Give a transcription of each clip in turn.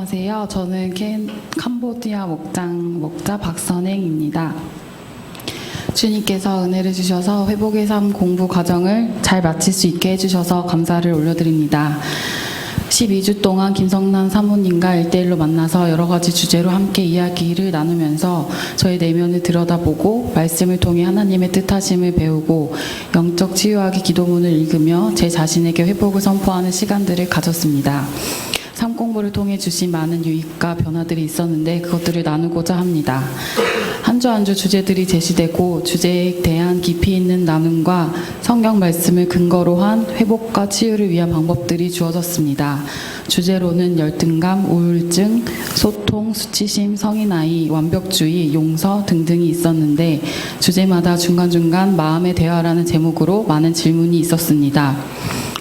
안녕하세요. 저는 캄보디아 목자 박선행입니다. 주님께서 은혜를 주셔서 회복의 삶 공부 과정을 잘 마칠 수 있게 해주셔서 감사를 올려드립니다. 12주 동안 김성란 사모님과 1대1로 만나서 여러 가지 주제로 함께 이야기를 나누면서 저의 내면을 들여다보고 말씀을 통해 하나님의 뜻하심을 배우고 영적 치유하기 기도문을 읽으며 제 자신에게 회복을 선포하는 시간들을 가졌습니다. 삶 공부를 통해 주신 많은 유익과 변화들이 있었는데 그것들을 나누고자 합니다. 한 주 한 주 주제들이 제시되고 주제에 대한 깊이 있는 나눔과 성경 말씀을 근거로 한 회복과 치유를 위한 방법들이 주어졌습니다. 주제로는 열등감, 우울증, 소통, 수치심, 성인아이, 완벽주의, 용서 등등이 있었는데 주제마다 중간중간 마음의 대화라는 제목으로 많은 질문이 있었습니다.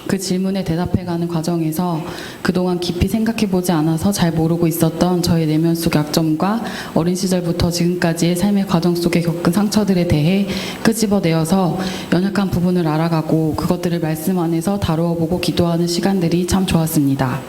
그 질문에 대답해가는 과정에서 그동안 깊이 생각해보지 않아서 잘 모르고 있었던 저의 내면 속 약점과 어린 시절부터 지금까지의 삶의 과정 속에 겪은 상처들에 대해 끄집어내어서 연약한 부분을 알아가고 그것들을 말씀 안에서 다루어보고 기도하는 시간들이 참 좋았습니다.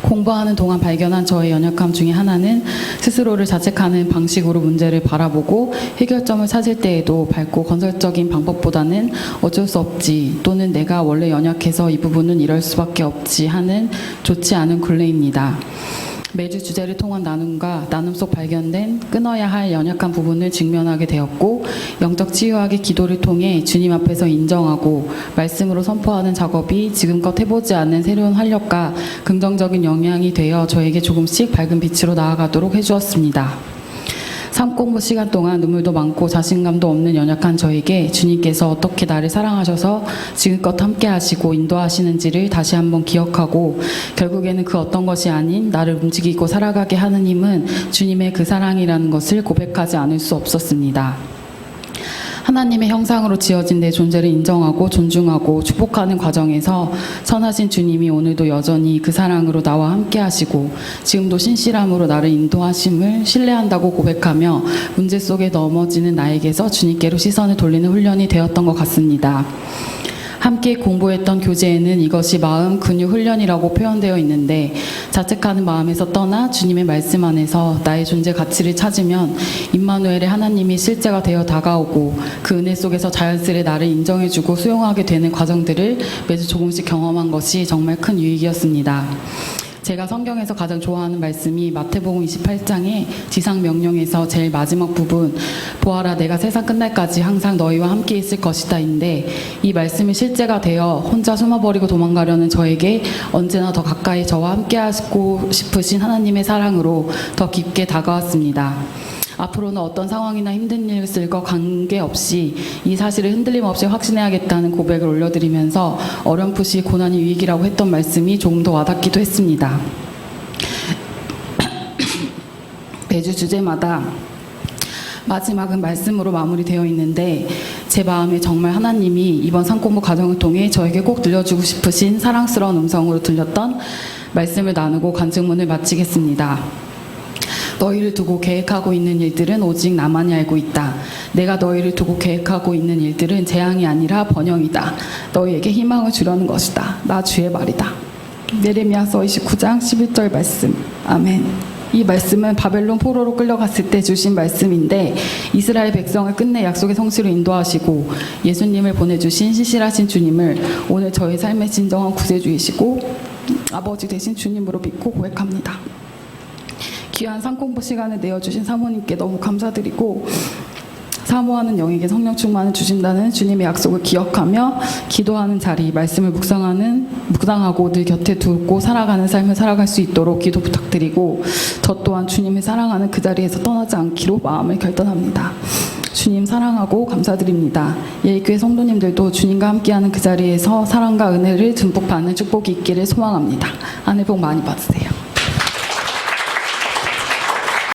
공부하는 동안 발견한 저의 연약함 중에 하나는 스스로를 자책하는 방식으로 문제를 바라보고 해결점을 찾을 때에도 밝고 건설적인 방법보다는 어쩔 수 없지 또는 내가 원래 연약해서 이 부분은 이럴 수밖에 없지 하는 좋지 않은 굴레입니다. 매주 주제를 통한 나눔 속 발견된 끊어야 할 연약한 부분을 직면하게 되었고 영적 치유하기 기도를 통해 주님 앞에서 인정하고 말씀으로 선포하는 작업이 지금껏 해보지 않은 새로운 활력과 긍정적인 영향이 되어 저에게 조금씩 밝은 빛으로 나아가도록 해주었습니다. 삶 공부 시간 동안 눈물도 많고 자신감도 없는 연약한 저에게 주님께서 어떻게 나를 사랑하셔서 지금껏 함께 하시고 인도하시는지를 다시 한번 기억하고 결국에는 그 어떤 것이 아닌 나를 움직이고 살아가게 하는 힘은 주님의 그 사랑이라는 것을 고백하지 않을 수 없었습니다. 하나님의 형상으로 지어진 내 존재를 인정하고 존중하고 축복하는 과정에서 선하신 주님이 오늘도 여전히 그 사랑으로 나와 함께 하시고 지금도 신실함으로 나를 인도하심을 신뢰한다고 고백하며 문제 속에 넘어지는 나에게서 주님께로 시선을 돌리는 훈련이 되었던 것 같습니다. 함께 공부했던 교재에는 이것이 마음 근육 훈련이라고 표현되어 있는데 자책하는 마음에서 떠나 주님의 말씀 안에서 나의 존재 가치를 찾으면 임마누엘의 하나님이 실제가 되어 다가오고 그 은혜 속에서 자연스레 나를 인정해주고 수용하게 되는 과정들을 매주 조금씩 경험한 것이 정말 큰 유익이었습니다. 제가 성경에서 가장 좋아하는 말씀이 마태복음 28장의 지상명령에서 제일 마지막 부분 보아라 내가 세상 끝날까지 항상 너희와 함께 있을 것이다 인데 이 말씀이 실제가 되어 혼자 숨어버리고 도망가려는 저에게 언제나 더 가까이 저와 함께 하고 싶으신 하나님의 사랑으로 더 깊게 다가왔습니다. 앞으로는 어떤 상황이나 힘든 일과 관계없이 이 사실을 흔들림 없이 확신해야겠다는 고백을 올려드리면서 어렴풋이 고난이 유익이라고 했던 말씀이 조금 더 와닿기도 했습니다. 매주 주제마다 마지막은 말씀으로 마무리되어 있는데 제 마음에 정말 하나님이 이번 산공부 과정을 통해 저에게 꼭 들려주고 싶으신 사랑스러운 음성으로 들렸던 말씀을 나누고 간증문을 마치겠습니다. 너희를 두고 계획하고 있는 일들은 오직 나만이 알고 있다. 내가 너희를 두고 계획하고 있는 일들은 재앙이 아니라 번영이다. 너희에게 희망을 주려는 것이다. 나 주의 말이다. 예레미야서 29장 11절 말씀. 아멘. 이 말씀은 바벨론 포로로 끌려갔을 때 주신 말씀인데 이스라엘 백성을 끝내 약속의 성취로 인도하시고 예수님을 보내주신 신실하신 주님을 오늘 저희 삶의 진정한 구세주이시고 아버지 되신 주님으로 믿고 고백합니다. 귀한 산공부 시간을 내어주신 사모님께 너무 감사드리고 사모하는 영에게 성령 충만을 주신다는 주님의 약속을 기억하며 기도하는 자리, 말씀을 묵상하고 늘 곁에 두고 살아가는 삶을 살아갈 수 있도록 기도 부탁드리고 저 또한 주님을 사랑하는 그 자리에서 떠나지 않기로 마음을 결단합니다. 주님 사랑하고 감사드립니다. 예일교회 성도님들도 주님과 함께하는 그 자리에서 사랑과 은혜를 듬뿍 받는 축복이 있기를 소망합니다. 하늘 복 많이 받으세요.